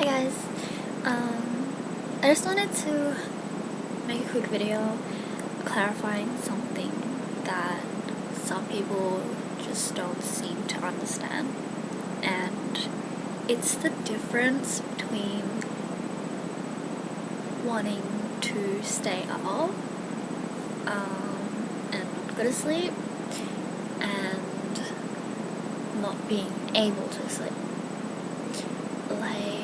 Hi guys, I just wanted to make a quick video clarifying something that some people just don't seem to understand, and it's the difference between wanting to stay up and not go to sleep and not being able to sleep. Like,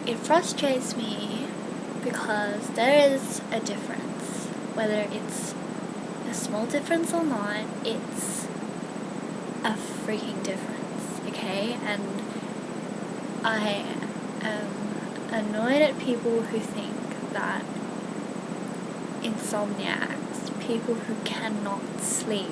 it frustrates me because there is a difference. Whether it's a small difference or not, it's a freaking difference, okay? And I am annoyed at people who think that insomniacs, people who cannot sleep,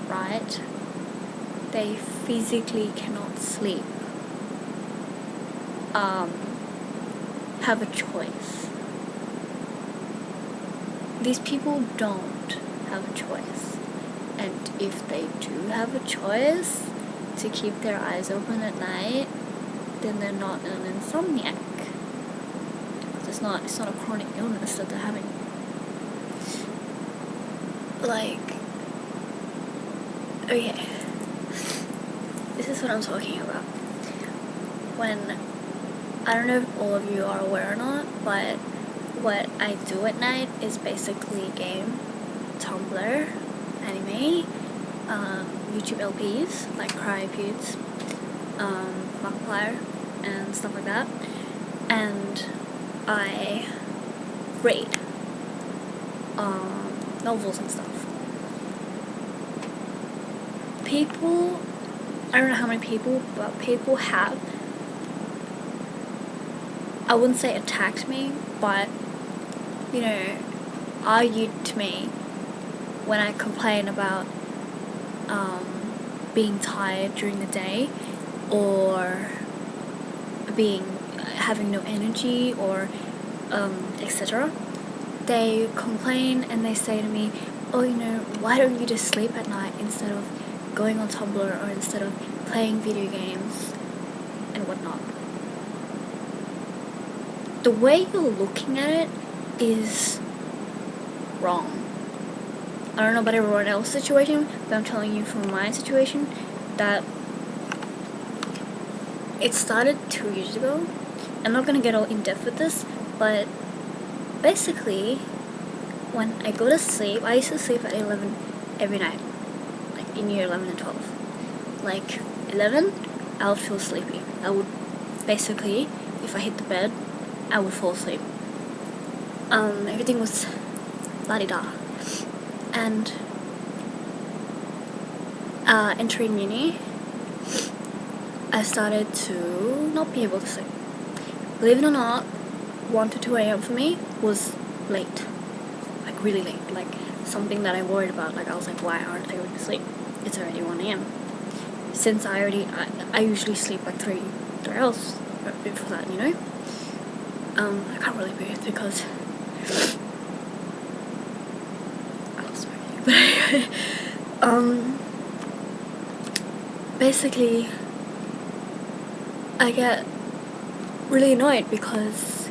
right? They physically cannot sleep, have a choice. These people don't have a choice, and if they do have a choice to keep their eyes open at night, then they're not an insomniac. It's not a chronic illness that they're having. Like, okay, this is what I'm talking about. When, I don't know if all of you are aware or not, but what I do at night is basically game, Tumblr, anime, YouTube LPs like CryPudes, Markiplier, and stuff like that, and I read novels and stuff. People, I don't know how many people, but people have, I wouldn't say attacked me, but, you know, argued to me when I complain about being tired during the day, or having no energy, or etc. They complain and they say to me, oh, you know, why don't you just sleep at night instead of going on Tumblr, or instead of playing video games and whatnot. The way you're looking at it is wrong. I don't know about everyone else's situation, but I'm telling you from my situation that it started 2 years ago. I'm not gonna get all in depth with this, but basically, when I go to sleep, I used to sleep at 11 every night, like in year 11 and 12. Like 11, I would feel sleepy. I would basically, if I hit the bed, I would fall asleep. Everything was la-di-da. And entering uni, I started to not be able to sleep. Believe it or not, 1 to 2 a.m. for me was late. Like really late. Like something that I worried about. Like I was like, why aren't I going to sleep? It's already 1 a.m. Since I usually sleep like 3 hours before that, you know? I can't really breathe because I was smoking. But anyway, basically, I get really annoyed because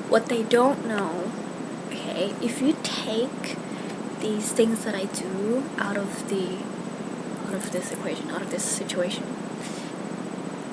what they don't know, okay, if you take these things that I do out of this equation, out of this situation,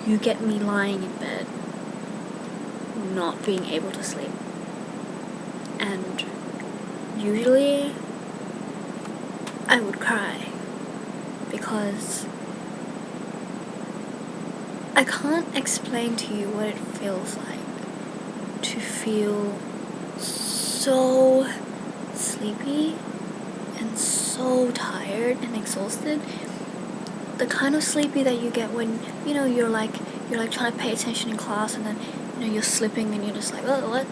you get me lying in bed, not being able to sleep. And usually I would cry because I can't explain to you what it feels like to feel so sleepy and so tired and exhausted. The kind of sleepy that you get when, you know, you're like trying to pay attention in class, and then, you know, you're slipping and you're just like, oh, what?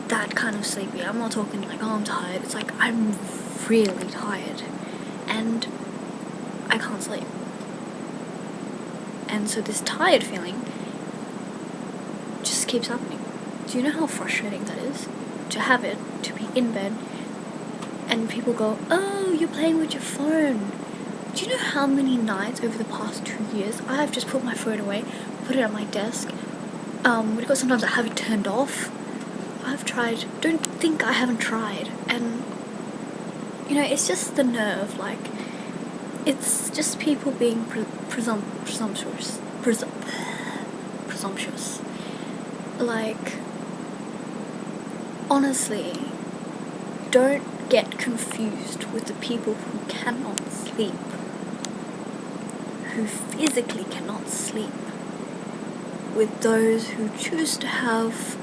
That kind of sleepy. I'm not talking like, oh, I'm tired. It's like, I'm really tired and I can't sleep. And so this tired feeling just keeps happening. Do you know how frustrating that is? To have it, to be in bed, and people go, oh, you're playing with your phone. Do you know how many nights over the past 2 years I have just put my phone away, put it on my desk, because sometimes I have it turned off. I've tried. Don't think I haven't tried. And you know, it's just the nerve. Like, it's just people being presumptuous. Presumptuous. Like, honestly, don't get confused with the people who cannot sleep, who physically cannot sleep, with those who choose to have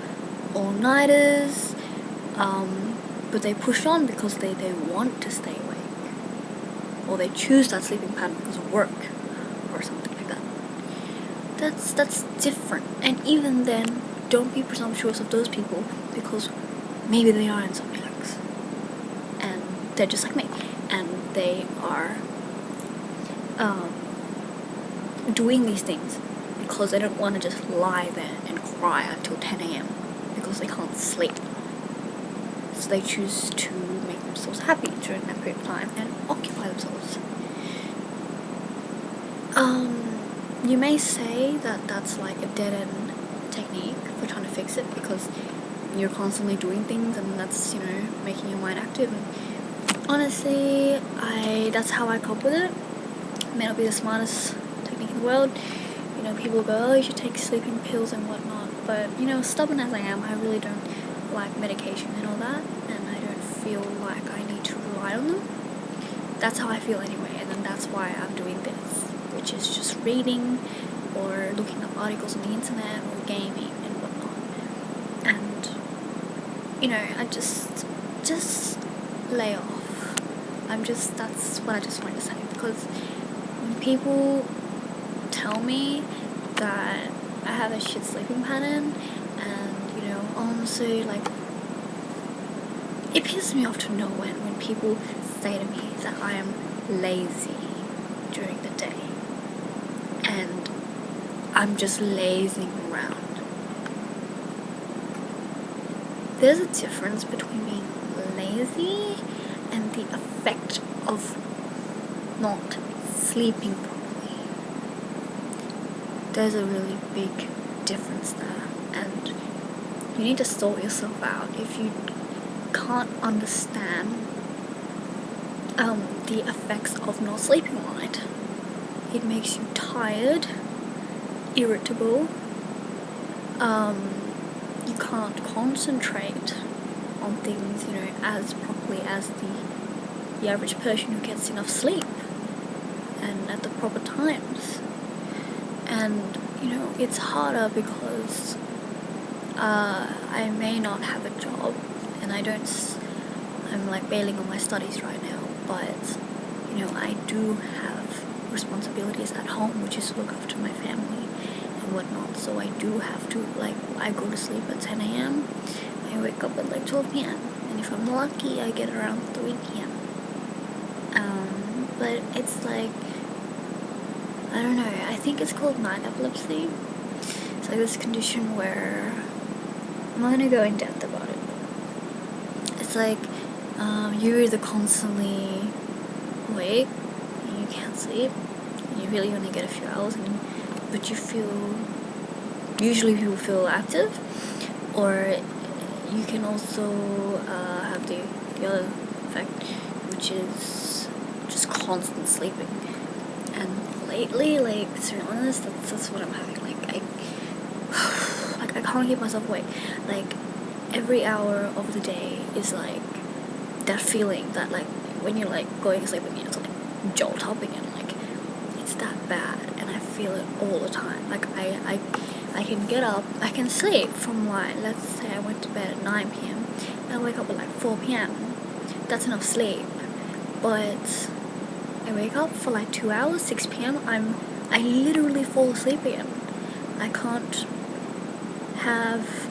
all-nighters, but they push on because they want to stay awake, or they choose that sleeping pattern because of work or something like that. That's different. And even then, don't be presumptuous of those people, because maybe they are insomniacs and they're just like me, and they are doing these things because they don't want to just lie there and cry until 10 a.m. because they can't sleep. So they choose to make themselves happy during that period of time and occupy themselves. You may say that that's like a dead-end technique for trying to fix it, because you're constantly doing things and that's, you know, making your mind active. And honestly, that's how I cope with it. It may not be the smartest technique in the world. You know, people go, oh, you should take sleeping pills and whatnot. But, you know, stubborn as I am, I really don't like medication and all that. And I don't feel like I need to rely on them. That's how I feel anyway. And then that's why I'm doing this, which is just reading or looking up articles on the internet or gaming and whatnot. And, you know, I just lay off. That's what I just wanted to say. Because when people tell me that I have a shit sleeping pattern, and, you know, honestly, like, it pisses me off to no end when people say to me that I am lazy during the day and I'm just lazing around. There's a difference between being lazy and the effect of not sleeping properly. There's a really big difference there, and you need to sort yourself out. If you can't understand the effects of not sleeping right, it makes you tired, irritable, you can't concentrate on things, you know, as properly as the average person who gets enough sleep and at the proper times. And, you know, it's harder because I may not have a job, and I'm like bailing on my studies right now, but, you know, I do have responsibilities at home, which is to look after my family and whatnot. So I do have to, like, I go to sleep at 10 a.m. I wake up at like 12 p.m. and if I'm lucky, I get around 3 p.m. But it's like, I don't know, I think it's called night epilepsy. It's like this condition where, I'm not gonna go in depth about it. It's like, you're either constantly awake and you can't sleep, and you really only get a few hours, but you feel, usually people feel active, or you can also have the other effect, which is just constant sleeping. And lately, like, to be honest, that's what I'm having. I can't keep myself awake. Like, every hour of the day is like that feeling that, like, when you're like going to sleep and you're like jolt up again, like, it's that bad, and I feel it all the time. Like, I can get up, I can sleep from, like, let's say I went to bed at 9 p.m. and I wake up at like 4 p.m. That's enough sleep, but I wake up for like 2 hours, 6 p.m. I literally fall asleep again. I can't have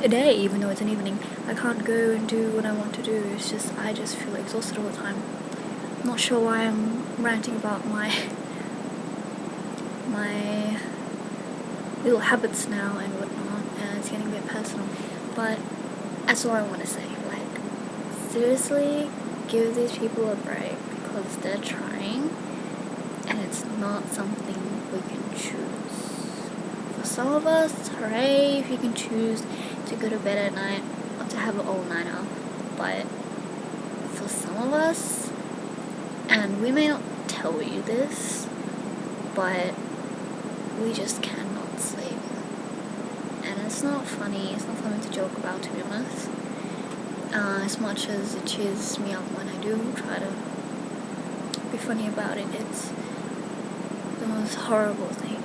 a day, even though it's an evening. I can't go and do what I want to do. It's just, I just feel exhausted all the time. I'm not sure why I'm ranting about my little habits now and whatnot, and it's getting a bit personal, but that's all I want to say. Like, seriously, give these people a break, because they're trying, and it's not something we can choose. For some of us, hooray, if you can choose to go to bed at night or to have an all-nighter. But for some of us, and we may not tell you this, but we just cannot sleep. And it's not funny to joke about, to be honest. As much as it cheers me up when I do try to be funny about it, it's the most horrible thing,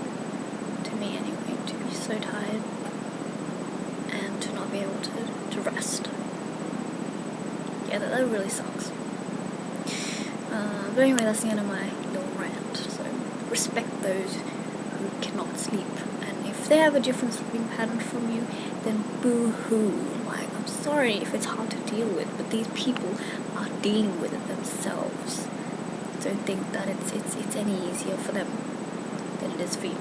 to me anyway, to be so tired and to not be able to rest. Yeah, that really sucks. But anyway, that's the end of my little rant. So respect those who cannot sleep, and if they have a different sleeping pattern from you, then boo-hoo. Like, I'm sorry if it's hard to deal with, but these people are dealing with it themselves. Don't think that it's any easier for them than it is for you.